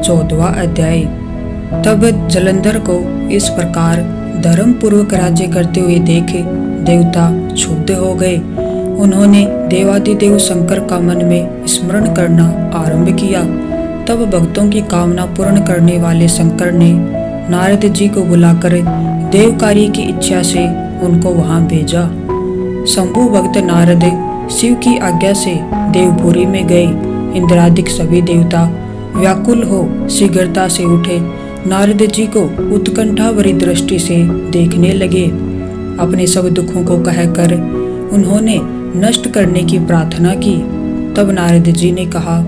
14वां अध्याय। तब जलंधर को इस प्रकार धर्म पूर्वक राज्य करते हुए देखे देवता क्षुब्ध हो गए। उन्होंने देवादिदेव शंकर का मन में स्मरण करना आरंभ किया। तब भक्तों की कामना पूर्ण करने वाले शंकर ने नारद जी को बुलाकर देव कार्य की इच्छा से उनको वहां भेजा। शंभु भक्त नारद शिव की आज्ञा से देवपुरी में गए। इंद्रादिक सभी देवता व्याकुल हो शीघ्रता से उठे नारद जी को उत्कंठा भरी दृष्टि से देखने लगे। अपने सब दुखों को कहकर उन्होंने नष्ट करने की प्रार्थना की। तब नारद जी ने कहा,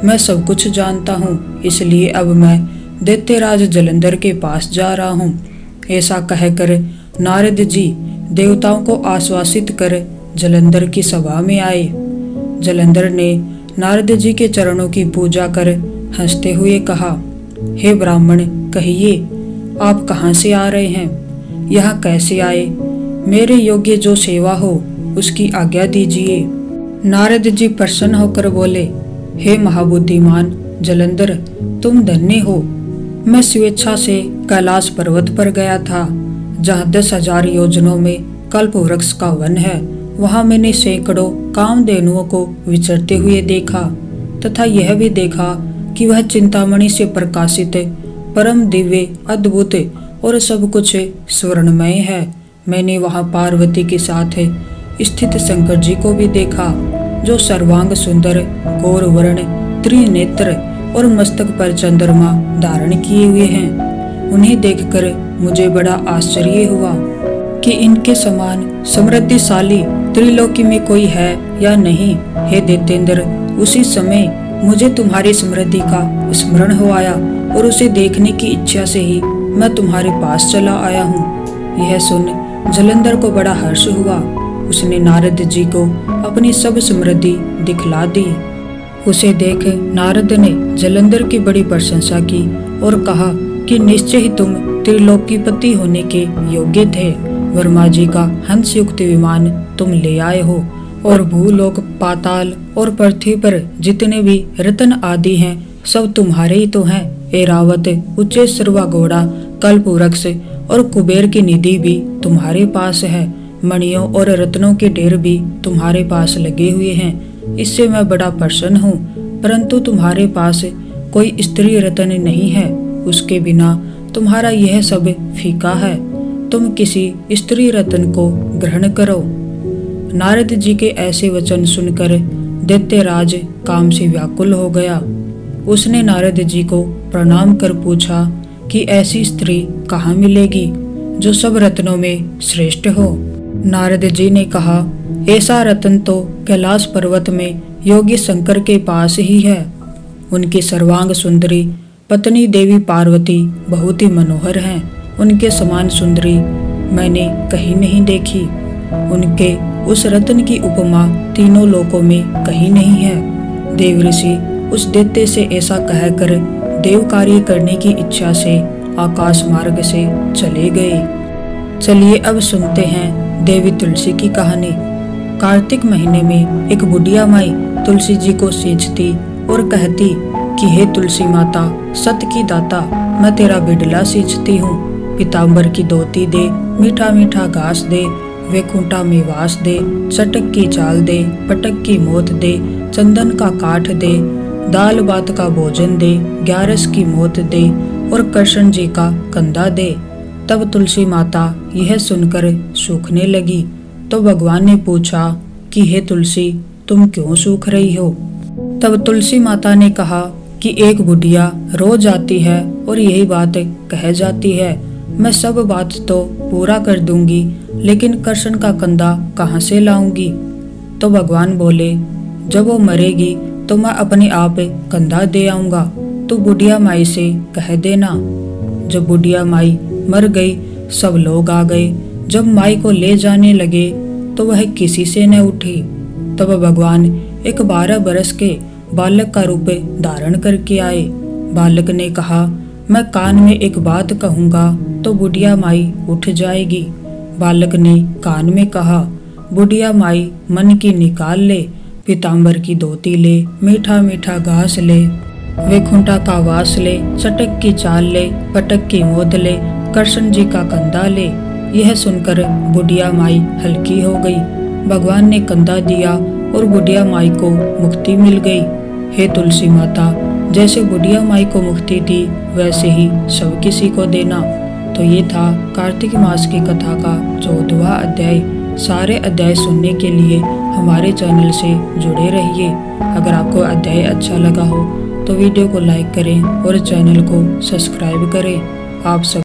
मैं सब कुछ जानता हूँ, इसलिए अब मैं दैत्यराज जलंधर के पास जा रहा हूँ। ऐसा कहकर नारद जी देवताओं को आश्वासित कर जलंधर की सभा में आए। जलंधर ने नारद जी के चरणों की पूजा कर हंसते हुए कहा, हे ब्राह्मण, कहिए आप कहाँ से आ रहे हैं, यहाँ कैसे आए? मेरे योग्य जो सेवा हो उसकी आज्ञा दीजिए। नारद जी प्रसन्न होकर बोले, हे महाबुद्धिमान जलंधर, तुम धन्य हो। मैं स्वेच्छा से कैलाश पर्वत पर गया था, जहाँ 10,000 योजनों में कल्प वृक्ष का वन है। वहां मैंने सैकड़ों कामधेनुओं को विचरते हुए देखा तथा यह भी देखा कि वह चिंतामणि से प्रकाशित परम दिव्य अद्भुत और सब कुछ स्वर्णमय है। मैंने वहां पार्वती के साथ स्थित शंकर जी को भी देखा, जो सर्वांग सुंदर गौर वर्ण त्रिनेत्र और मस्तक पर चंद्रमा धारण किए हुए हैं। उन्हें देखकर मुझे बड़ा आश्चर्य हुआ कि इनके समान समृद्धिशाली त्रिलोकी में कोई है या नहीं। हे दैत्येंद्र, उसी समय मुझे तुम्हारी समृद्धि का स्मरण हो आया और उसे देखने की इच्छा से ही मैं तुम्हारे पास चला आया हूँ। यह सुन जलंधर को बड़ा हर्ष हुआ। उसने नारद जी को अपनी सब समृद्धि दिखला दी। उसे देख नारद ने जलंधर की बड़ी प्रशंसा की और कहा कि निश्चय ही तुम त्रिलोकीपति होने के योग्य थे। वर्मा जी का हंस युक्त विमान तुम ले आए हो और भूलोक, पाताल और पृथ्वी पर जितने भी रत्न आदि हैं सब तुम्हारे ही तो हैं। एरावत, उच्चेश्रवा घोड़ा, कल्प वृक्ष और कुबेर की निधि भी तुम्हारे पास है। मणियों और रत्नों के ढेर भी तुम्हारे पास लगे हुए हैं। इससे मैं बड़ा प्रसन्न हूँ, परंतु तुम्हारे पास कोई स्त्री रत्न नहीं है। उसके बिना तुम्हारा यह सब फीका है। तुम किसी स्त्री रत्न को ग्रहण करो। नारद जी के ऐसे वचन सुनकर दैत्यराज काम से व्याकुल हो गया। उसने नारद जी को प्रणाम कर पूछा कि ऐसी स्त्री कहाँ मिलेगी जो सब रत्नों में श्रेष्ठ हो। नारद जी ने कहा, ऐसा रत्न तो कैलाश पर्वत में योगी शंकर के पास ही है। उनकी सर्वांग सुंदरी पत्नी देवी पार्वती बहुत ही मनोहर हैं। उनके समान सुंदरी मैंने कहीं नहीं देखी। उनके उस रत्न की उपमा तीनों लोकों में कहीं नहीं है। देव ऋषि उस दैत्य से ऐसा कहकर देव कार्य करने की इच्छा से आकाश मार्ग से चले गए। चलिए अब सुनते हैं देवी तुलसी की कहानी। कार्तिक महीने में एक बुढ़िया माई तुलसी जी को सींचती और कहती कि हे तुलसी माता, सत की दाता, मैं तेरा बिडला सींचती हूँ। पीताम्बर की धोती दे, मीठा मीठा घास दे, वैकुंठा में वास दे, चटक की चाल दे, पटक की मोत दे, चंदन का काठ दे, दाल भात का भोजन दे, ग्यारस की मोत दे और कृष्ण जी का कंधा दे। तब तुलसी माता यह सुनकर सूखने लगी। तो भगवान ने पूछा कि हे तुलसी, तुम क्यों सूख रही हो? तब तुलसी माता ने कहा कि एक बुढ़िया रोज आती है और यही बात कह जाती है, मैं सब बात तो पूरा कर दूंगी, लेकिन कृष्ण का कंधा कहाँ से लाऊंगी? तो भगवान बोले, जब वो मरेगी तो मैं अपने आप कंधा दे आऊंगा, तो बुढ़िया माई से कह देना। जब बुढ़िया माई मर गई सब लोग आ गए। जब माई को ले जाने लगे तो वह किसी से न उठी। तब भगवान एक 12 बरस के बालक का रूप धारण करके आए। बालक ने कहा, मैं कान में एक बात कहूंगा तो बुढ़िया माई उठ जाएगी। बालक ने कान में कहा, बुढ़िया माई मन की निकाल ले, पीताम्बर की धोती ले, मीठा मीठा घास ले, वैकुंठा का वास ले, चटक की चाल ले, पटक की मोद ले, कृष्ण जी का कंधा ले। यह सुनकर बुढ़िया माई हल्की हो गई। भगवान ने कंधा दिया और बुढ़िया माई को मुक्ति मिल गई। हे तुलसी माता, जैसे बुढ़िया माई को मुक्ति दी वैसे ही सब किसी को देना। तो ये था कार्तिक मास की कथा का 14वां अध्याय। सारे अध्याय सुनने के लिए हमारे चैनल से जुड़े रहिए। अगर आपको अध्याय अच्छा लगा हो तो वीडियो को लाइक करें और चैनल को सब्सक्राइब करें। आप सब